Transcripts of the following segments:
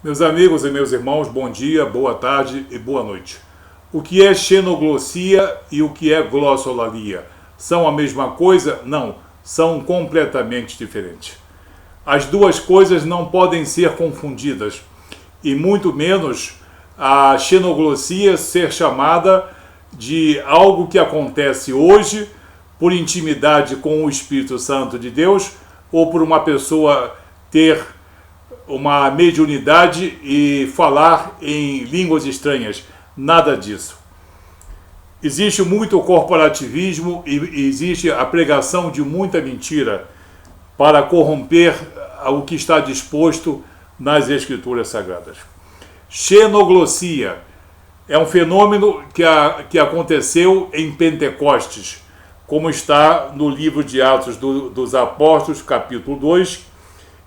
Meus amigos e meus irmãos, bom dia, boa tarde e boa noite. O que é xenoglossia e o que é glossolalia? São a mesma coisa? Não, são completamente diferentes. As duas coisas não podem ser confundidas, e muito menos a xenoglossia ser chamada de algo que acontece hoje por intimidade com o Espírito Santo de Deus ou por uma pessoa ter uma mediunidade e falar em línguas estranhas. Nada disso. Existe muito corporativismo e existe a pregação de muita mentira para corromper o que está disposto nas Escrituras Sagradas. Xenoglossia é um fenômeno que aconteceu em Pentecostes, como está no livro de Atos dos Apóstolos, capítulo 2,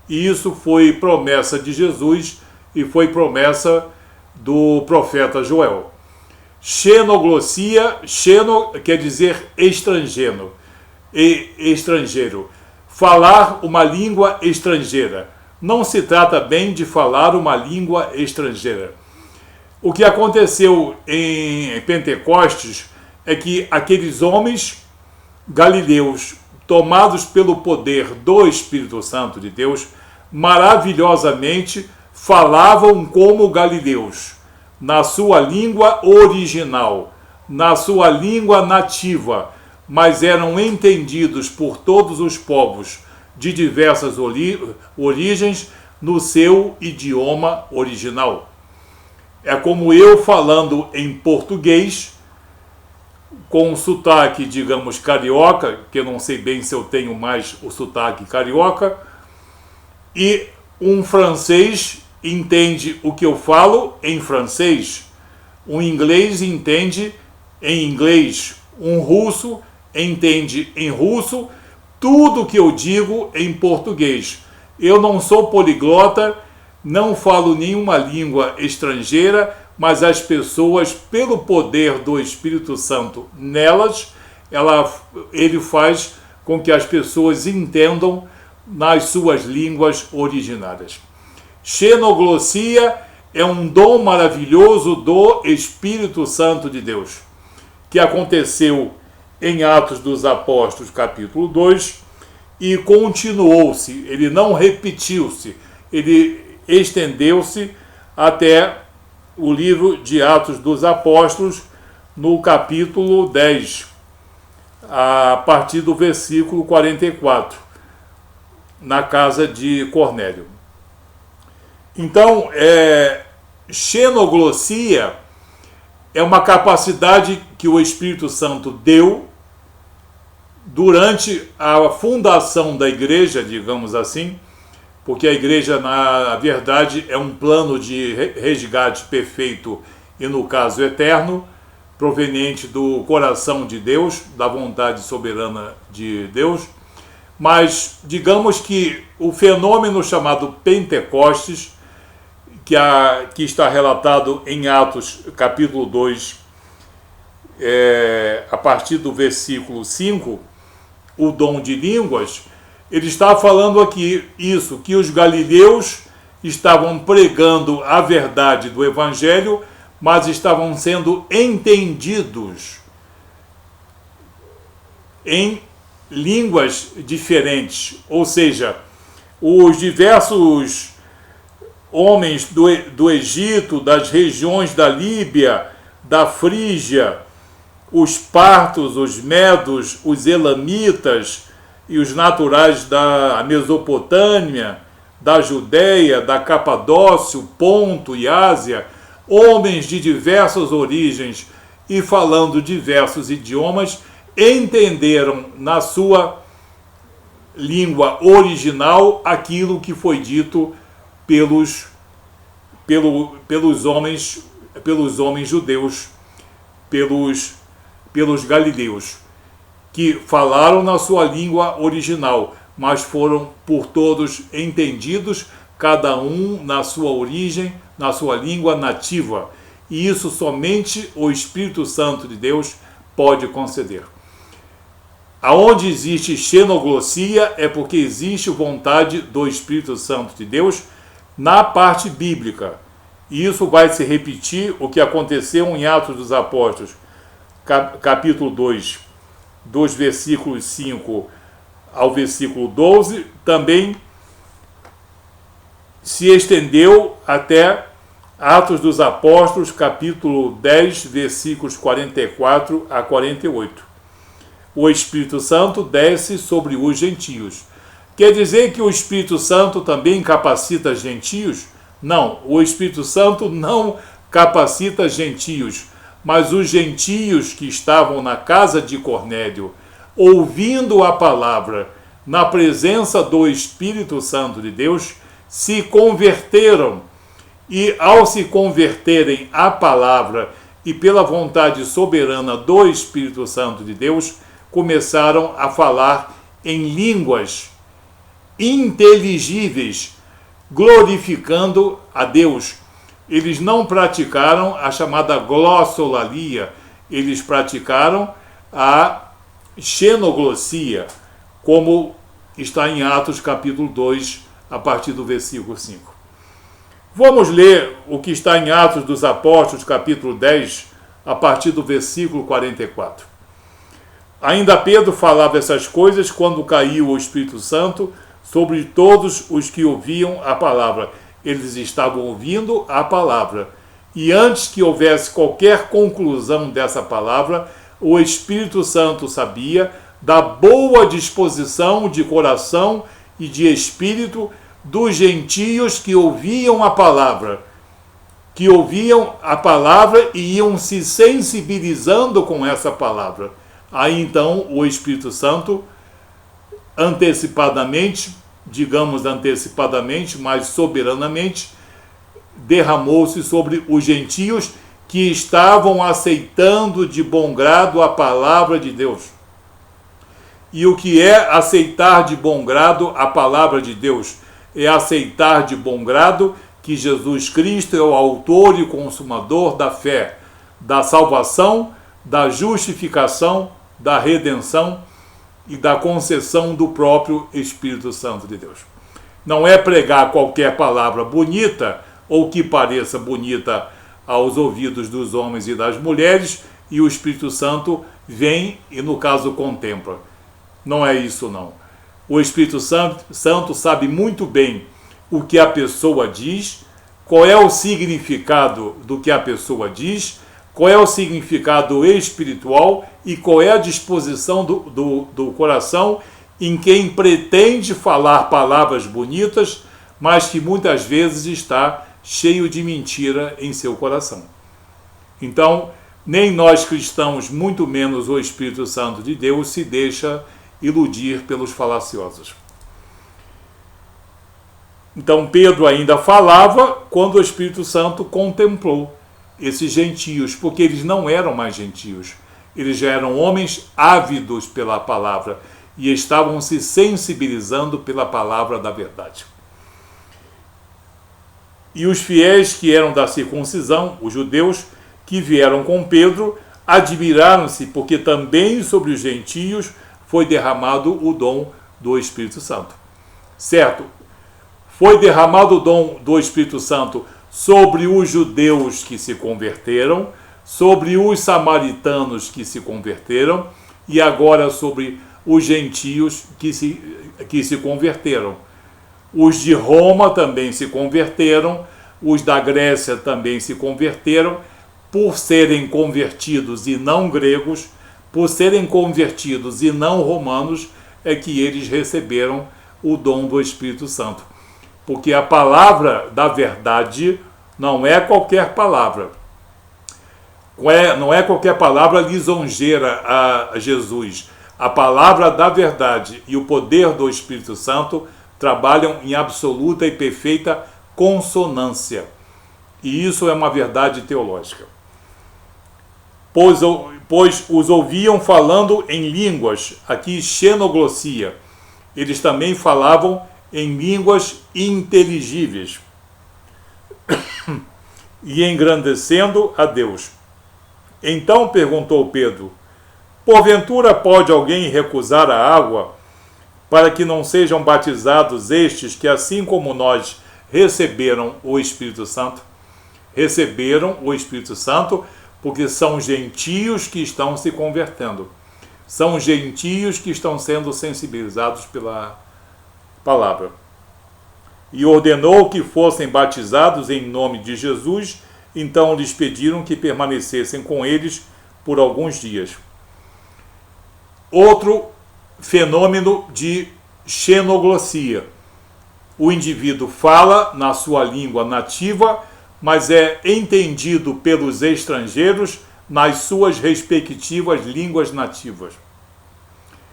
e isso foi promessa de Jesus e foi promessa do profeta Joel. Xenoglossia, xeno quer dizer estrangeiro, falar uma língua estrangeira. Não se trata bem de falar uma língua estrangeira. O que aconteceu em Pentecostes é que aqueles homens galileus, tomados pelo poder do Espírito Santo de Deus, maravilhosamente falavam como galileus, na sua língua original, na sua língua nativa, mas eram entendidos por todos os povos de diversas origens no seu idioma original. É como eu falando em português, com um sotaque, digamos, carioca, que eu não sei bem se eu tenho mais o sotaque carioca, e um francês entende o que eu falo em francês, um inglês entende em inglês, um russo entende em russo, tudo que eu digo em português. Eu não sou poliglota, não falo nenhuma língua estrangeira, mas as pessoas, pelo poder do Espírito Santo nelas, ele faz com que as pessoas entendam nas suas línguas originárias. Xenoglossia é um dom maravilhoso do Espírito Santo de Deus, que aconteceu em Atos dos Apóstolos, capítulo 2, e continuou-se, ele não repetiu-se, ele estendeu-se até o livro de Atos dos Apóstolos, no capítulo 10, a partir do versículo 44, na casa de Cornélio. Então, xenoglossia é uma capacidade que o Espírito Santo deu durante a fundação da igreja, digamos assim, porque a igreja, na verdade, é um plano de resgate perfeito e, no caso, eterno, proveniente do coração de Deus, da vontade soberana de Deus. Mas, digamos que o fenômeno chamado Pentecostes, que está relatado em Atos, capítulo 2, a partir do versículo 5, o dom de línguas, ele está falando aqui isso, que os galileus estavam pregando a verdade do Evangelho, mas estavam sendo entendidos em línguas diferentes. Ou seja, os diversos homens do Egito, das regiões da Líbia, da Frígia, os partos, os medos, os elamitas e os naturais da Mesopotâmia, da Judéia, da Capadócia, Ponto e Ásia, homens de diversas origens e falando diversos idiomas, entenderam na sua língua original aquilo que foi dito pelos homens judeus, pelos galileus, que falaram na sua língua original, mas foram por todos entendidos, cada um na sua origem, na sua língua nativa. E isso somente o Espírito Santo de Deus pode conceder. Aonde existe xenoglossia é porque existe vontade do Espírito Santo de Deus, na parte bíblica. E isso vai se repetir o que aconteceu em Atos dos Apóstolos, capítulo 2, dos versículos 5 ao versículo 12, também se estendeu até Atos dos Apóstolos, capítulo 10, versículos 44 a 48. O Espírito Santo desce sobre os gentios. Quer dizer que o Espírito Santo também capacita gentios? Não, o Espírito Santo não capacita gentios, mas os gentios que estavam na casa de Cornélio, ouvindo a palavra, na presença do Espírito Santo de Deus, se converteram. E ao se converterem à palavra e pela vontade soberana do Espírito Santo de Deus, começaram a falar em línguas inteligíveis, glorificando a Deus. Eles não praticaram a chamada glossolalia, eles praticaram a xenoglossia, como está em Atos capítulo 2, a partir do versículo 5. Vamos ler o que está em Atos dos Apóstolos, capítulo 10, a partir do versículo 44. Ainda Pedro falava essas coisas quando caiu o Espírito Santo sobre todos os que ouviam a palavra. Eles estavam ouvindo a palavra. E antes que houvesse qualquer conclusão dessa palavra, o Espírito Santo sabia da boa disposição de coração e de espírito dos gentios que ouviam a palavra, e iam se sensibilizando com essa palavra. Aí então o Espírito Santo, antecipadamente, mas soberanamente, derramou-se sobre os gentios que estavam aceitando de bom grado a palavra de Deus. E o que é aceitar de bom grado a palavra de Deus? É aceitar de bom grado que Jesus Cristo é o autor e consumador da fé, da salvação, da justificação, da redenção e da concessão do próprio Espírito Santo de Deus. Não é pregar qualquer palavra bonita ou que pareça bonita aos ouvidos dos homens e das mulheres e o Espírito Santo vem e, no caso, contempla. Não é isso, não. O Espírito Santo sabe muito bem o que a pessoa diz, qual é o significado do que a pessoa diz, qual é o significado espiritual e qual é a disposição do coração em quem pretende falar palavras bonitas, mas que muitas vezes está cheio de mentira em seu coração. Então, nem nós cristãos, muito menos o Espírito Santo de Deus, se deixa iludir pelos falaciosos. Então Pedro ainda falava quando o Espírito Santo contemplou esses gentios, porque eles não eram mais gentios, eles já eram homens ávidos pela palavra e estavam se sensibilizando pela palavra da verdade. E os fiéis que eram da circuncisão, os judeus que vieram com Pedro, admiraram-se, porque também sobre os gentios foi derramado o dom do Espírito Santo. Certo? Foi derramado o dom do Espírito Santo sobre os judeus que se converteram, sobre os samaritanos que se converteram e agora sobre os gentios que se converteram. Os de Roma também se converteram, os da Grécia também se converteram, por serem convertidos e não gregos, por serem convertidos e não romanos, é que eles receberam o dom do Espírito Santo. Porque a palavra da verdade não é qualquer palavra. Não é qualquer palavra lisonjeira a Jesus. A palavra da verdade e o poder do Espírito Santo trabalham em absoluta e perfeita consonância. E isso é uma verdade teológica. Pois os ouviam falando em línguas, aqui xenoglossia. Eles também falavam em línguas inteligíveis e engrandecendo a Deus. Então perguntou Pedro: porventura pode alguém recusar a água para que não sejam batizados estes que, assim como nós, receberam o Espírito Santo. Receberam o Espírito Santo porque são gentios que estão se convertendo. São gentios que estão sendo sensibilizados pela palavra. E ordenou que fossem batizados em nome de Jesus. Então lhes pediram que permanecessem com eles por alguns dias. Outro fenômeno de xenoglossia. O indivíduo fala na sua língua nativa, mas é entendido pelos estrangeiros nas suas respectivas línguas nativas.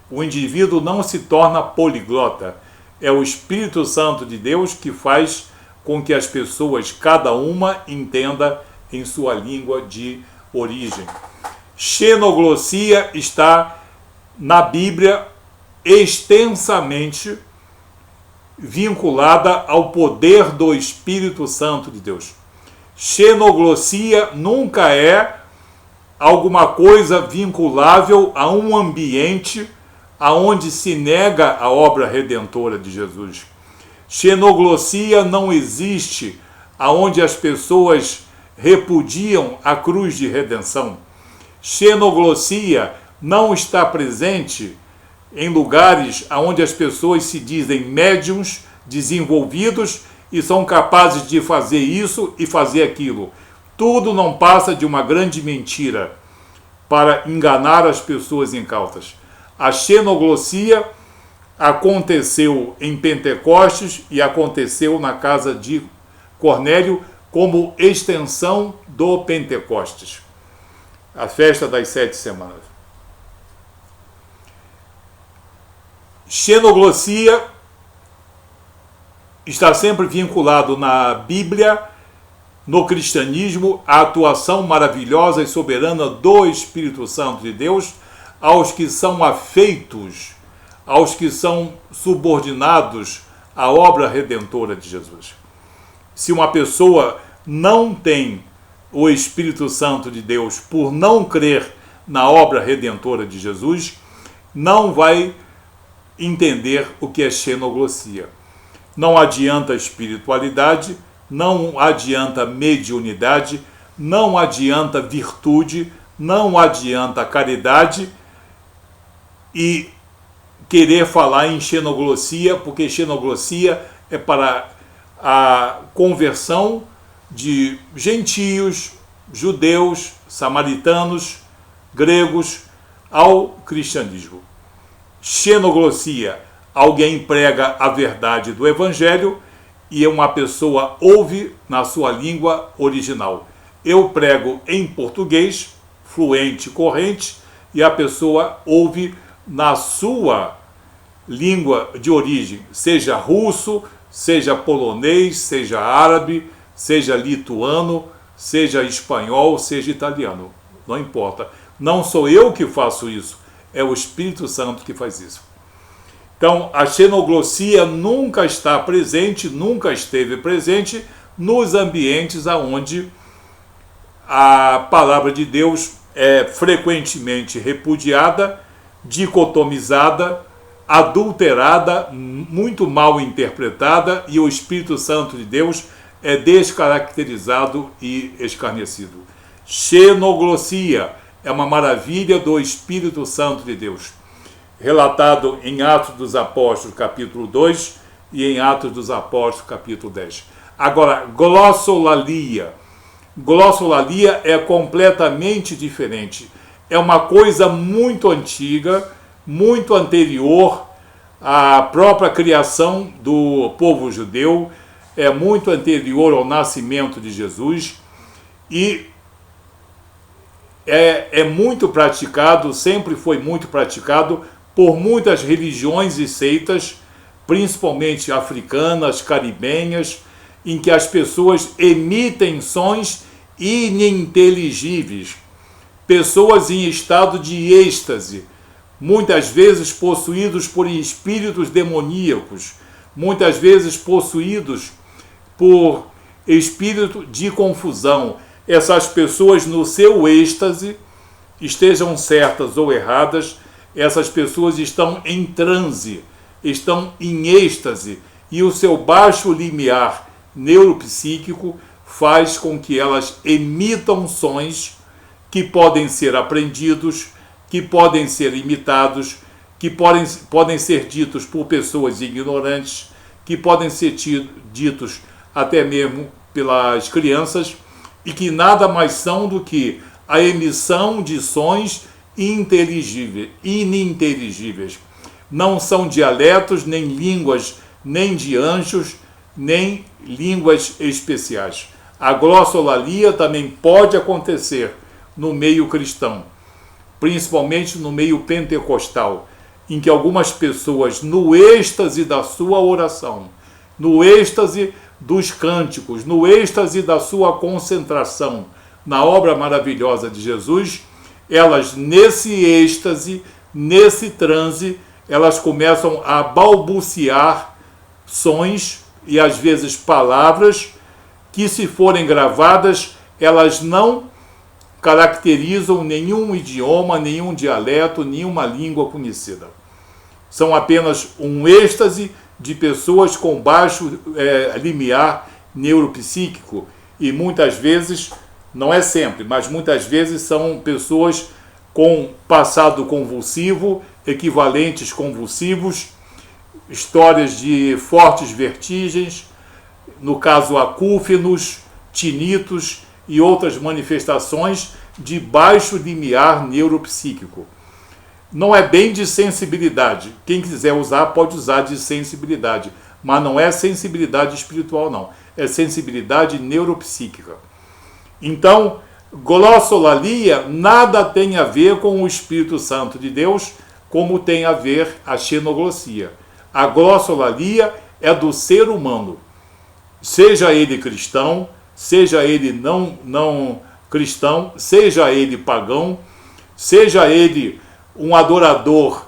O indivíduo não se torna poliglota. É o Espírito Santo de Deus que faz com que as pessoas, cada uma, entenda em sua língua de origem. Xenoglossia está na Bíblia extensamente vinculada ao poder do Espírito Santo de Deus. Xenoglossia nunca é alguma coisa vinculável a um ambiente aonde se nega a obra redentora de Jesus. Xenoglossia não existe aonde as pessoas repudiam a cruz de redenção. Xenoglossia não está presente em lugares onde as pessoas se dizem médiuns, desenvolvidos e são capazes de fazer isso e fazer aquilo. Tudo não passa de uma grande mentira para enganar as pessoas incautas. A xenoglossia aconteceu em Pentecostes e aconteceu na casa de Cornélio como extensão do Pentecostes, a festa das 7 semanas. Xenoglossia está sempre vinculado na Bíblia, no cristianismo, à atuação maravilhosa e soberana do Espírito Santo de Deus aos que são afeitos, aos que são subordinados à obra redentora de Jesus. Se uma pessoa não tem o Espírito Santo de Deus por não crer na obra redentora de Jesus, não vai entender o que é xenoglossia. Não adianta espiritualidade, não adianta mediunidade, não adianta virtude, não adianta caridade e querer falar em xenoglossia, porque xenoglossia é para a conversão de gentios, judeus, samaritanos, gregos ao cristianismo. Xenoglossia, alguém prega a verdade do evangelho e uma pessoa ouve na sua língua original. Eu prego em português, fluente, corrente, e a pessoa ouve na sua língua de origem, seja russo, seja polonês, seja árabe, seja lituano, seja espanhol, seja italiano. Não importa. Não sou eu que faço isso, é o Espírito Santo que faz isso. Então, a xenoglossia nunca está presente, nunca esteve presente nos ambientes onde a palavra de Deus é frequentemente repudiada, dicotomizada, adulterada, muito mal interpretada, e o Espírito Santo de Deus é descaracterizado e escarnecido. Xenoglossia é uma maravilha do Espírito Santo de Deus, relatado em Atos dos Apóstolos, capítulo 2, e em Atos dos Apóstolos, capítulo 10. Agora, glossolalia. Glossolalia é completamente diferente. É uma coisa muito antiga, muito anterior à própria criação do povo judeu, é muito anterior ao nascimento de Jesus e é muito praticado, sempre foi muito praticado por muitas religiões e seitas, principalmente africanas, caribenhas, em que as pessoas emitem sons ininteligíveis, pessoas em estado de êxtase, muitas vezes possuídos por espíritos demoníacos, muitas vezes possuídos por espírito de confusão. Essas pessoas, no seu êxtase, estejam certas ou erradas, essas pessoas estão em transe, estão em êxtase, e o seu baixo limiar neuropsíquico faz com que elas emitam sons que podem ser aprendidos, que podem ser imitados, que podem ser ditos por pessoas ignorantes, que podem ser ditos até mesmo pelas crianças, e que nada mais são do que a emissão de sons ininteligíveis. Não são dialetos, nem línguas, nem de anjos, nem línguas especiais. A glossolalia também pode acontecer no meio cristão, principalmente no meio pentecostal, em que algumas pessoas, no êxtase da sua oração, no êxtase dos cânticos, no êxtase da sua concentração na obra maravilhosa de Jesus, elas nesse êxtase, nesse transe, elas começam a balbuciar sons e às vezes palavras que, se forem gravadas, elas não caracterizam nenhum idioma, nenhum dialeto, nenhuma língua conhecida. São apenas um êxtase de pessoas com baixo limiar neuropsíquico, e muitas vezes, não é sempre, mas muitas vezes são pessoas com passado convulsivo, equivalentes convulsivos, histórias de fortes vertigens, no caso acúfenos, tinitos e outras manifestações de baixo limiar neuropsíquico. Não é bem de sensibilidade. Quem quiser usar, pode usar de sensibilidade. Mas não é sensibilidade espiritual, não. É sensibilidade neuropsíquica. Então, glossolalia nada tem a ver com o Espírito Santo de Deus, como tem a ver a xenoglossia. A glossolalia é do ser humano. Seja ele cristão, seja ele não cristão, seja ele pagão, seja ele um adorador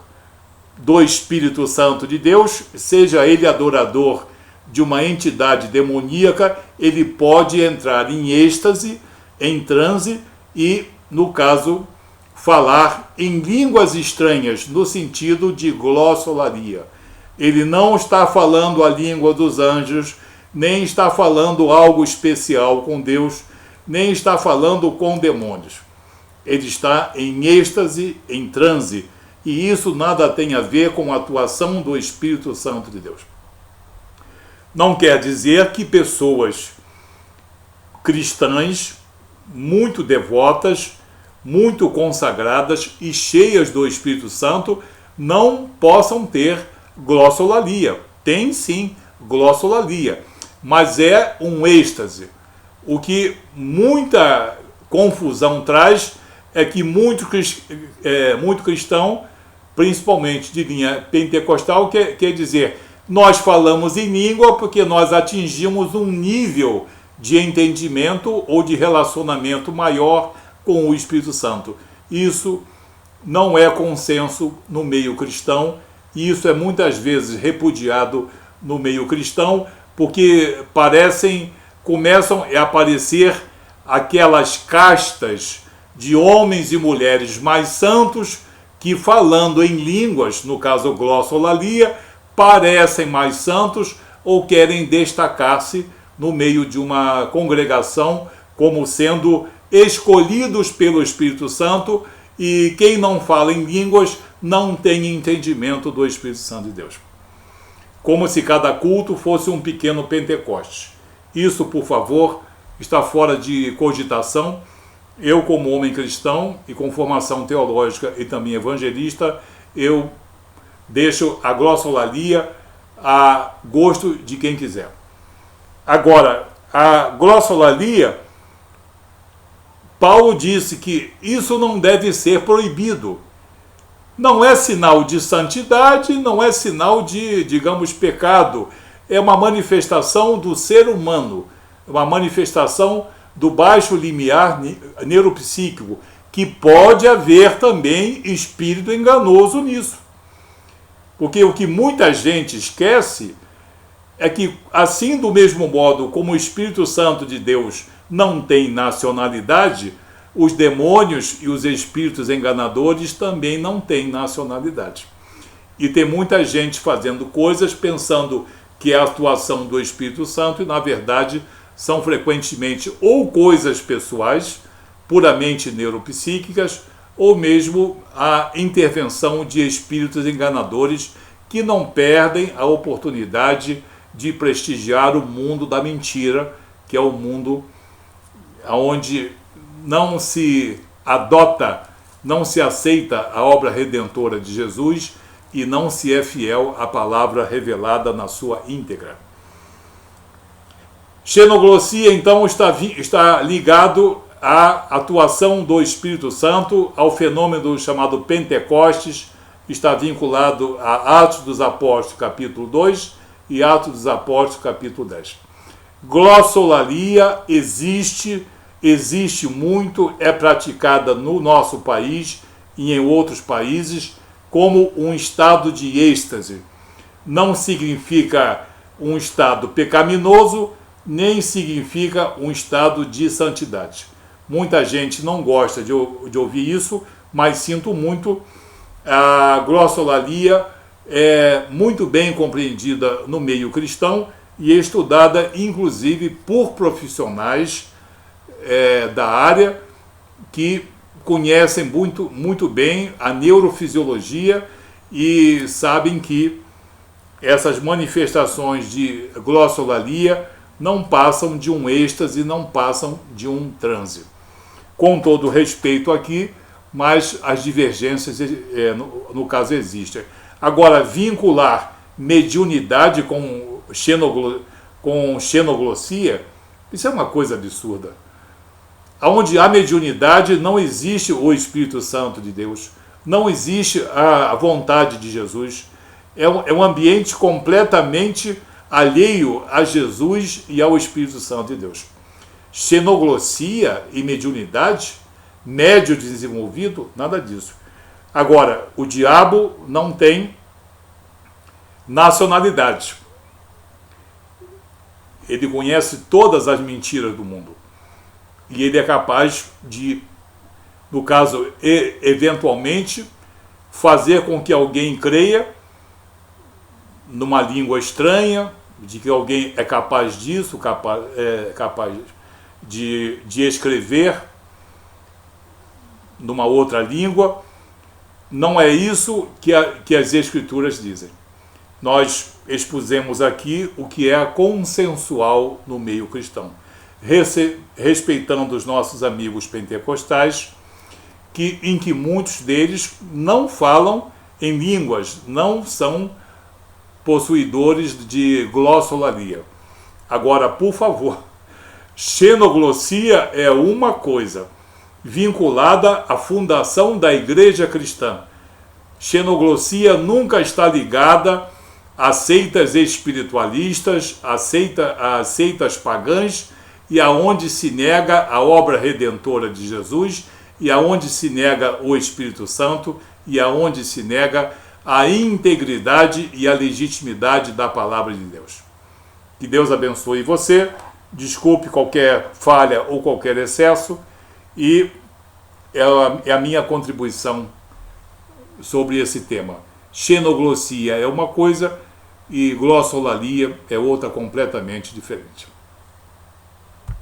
do Espírito Santo de Deus, seja ele adorador de uma entidade demoníaca, ele pode entrar em êxtase, em transe e, no caso, falar em línguas estranhas, no sentido de glossolalia. Ele não está falando a língua dos anjos, nem está falando algo especial com Deus, nem está falando com demônios. Ele está em êxtase, em transe, e isso nada tem a ver com a atuação do Espírito Santo de Deus. Não quer dizer que pessoas cristãs, muito devotas, muito consagradas e cheias do Espírito Santo, não possam ter glossolalia. Tem sim glossolalia, mas é um êxtase. O que muita confusão traz é que muito cristão, principalmente de linha pentecostal, quer dizer, nós falamos em língua porque nós atingimos um nível de entendimento ou de relacionamento maior com o Espírito Santo. Isso não é consenso no meio cristão, e isso é muitas vezes repudiado no meio cristão, porque começam a aparecer aquelas castas de homens e mulheres mais santos que, falando em línguas, no caso glossolalia, parecem mais santos ou querem destacar-se no meio de uma congregação como sendo escolhidos pelo Espírito Santo, e quem não fala em línguas não tem entendimento do Espírito Santo de Deus. Como se cada culto fosse um pequeno Pentecostes. Isso, por favor, está fora de cogitação. Eu, como homem cristão e com formação teológica e também evangelista, eu deixo a glossolalia a gosto de quem quiser. Agora, a glossolalia, Paulo disse que isso não deve ser proibido. Não é sinal de santidade, não é sinal de, digamos, pecado. É uma manifestação do ser humano, uma manifestação do baixo limiar neuropsíquico, que pode haver também espírito enganoso nisso. Porque o que muita gente esquece é que, assim, do mesmo modo como o Espírito Santo de Deus não tem nacionalidade, os demônios e os espíritos enganadores também não têm nacionalidade. E tem muita gente fazendo coisas pensando que é a atuação do Espírito Santo, e na verdade são frequentemente ou coisas pessoais, puramente neuropsíquicas, ou mesmo a intervenção de espíritos enganadores que não perdem a oportunidade de prestigiar o mundo da mentira, que é o mundo onde não se adota, não se aceita a obra redentora de Jesus e não se é fiel à palavra revelada na sua íntegra. Xenoglossia, então, está ligado à atuação do Espírito Santo, ao fenômeno chamado Pentecostes, está vinculado a Atos dos Apóstolos, capítulo 2, e Atos dos Apóstolos, capítulo 10. Glossolalia existe muito, é praticada no nosso país e em outros países como um estado de êxtase. Não significa um estado pecaminoso, nem significa um estado de santidade. Muita gente não gosta de ouvir isso, mas sinto muito. A glossolalia é muito bem compreendida no meio cristão e é estudada inclusive por profissionais da área que conhecem muito bem a neurofisiologia e sabem que essas manifestações de glossolalia não passam de um êxtase, não passam de um transe. Com todo respeito aqui, mas as divergências no caso existem. Agora, vincular mediunidade com xenoglossia, isso é uma coisa absurda. Onde há mediunidade não existe o Espírito Santo de Deus, não existe a vontade de Jesus, é um ambiente completamente alheio a Jesus e ao Espírito Santo de Deus. Xenoglossia e mediunidade, médio desenvolvido, nada disso. Agora, o diabo não tem nacionalidade. Ele conhece todas as mentiras do mundo. E ele é capaz de, no caso, eventualmente, fazer com que alguém creia numa língua estranha, de que alguém é capaz disso, capaz de escrever numa outra língua. Não é isso que as Escrituras dizem. Nós expusemos aqui o que é consensual no meio cristão, respeitando os nossos amigos pentecostais, em que muitos deles não falam em línguas, não são possuidores de glossolalia. Agora, por favor, xenoglossia é uma coisa vinculada à fundação da igreja cristã. Xenoglossia nunca está ligada a seitas espiritualistas, a seitas pagãs, e aonde se nega a obra redentora de Jesus, e aonde se nega o Espírito Santo, e aonde se nega a integridade e a legitimidade da palavra de Deus. Que Deus abençoe você, desculpe qualquer falha ou qualquer excesso, e é a minha contribuição sobre esse tema. Xenoglossia é uma coisa e glossolalia é outra completamente diferente.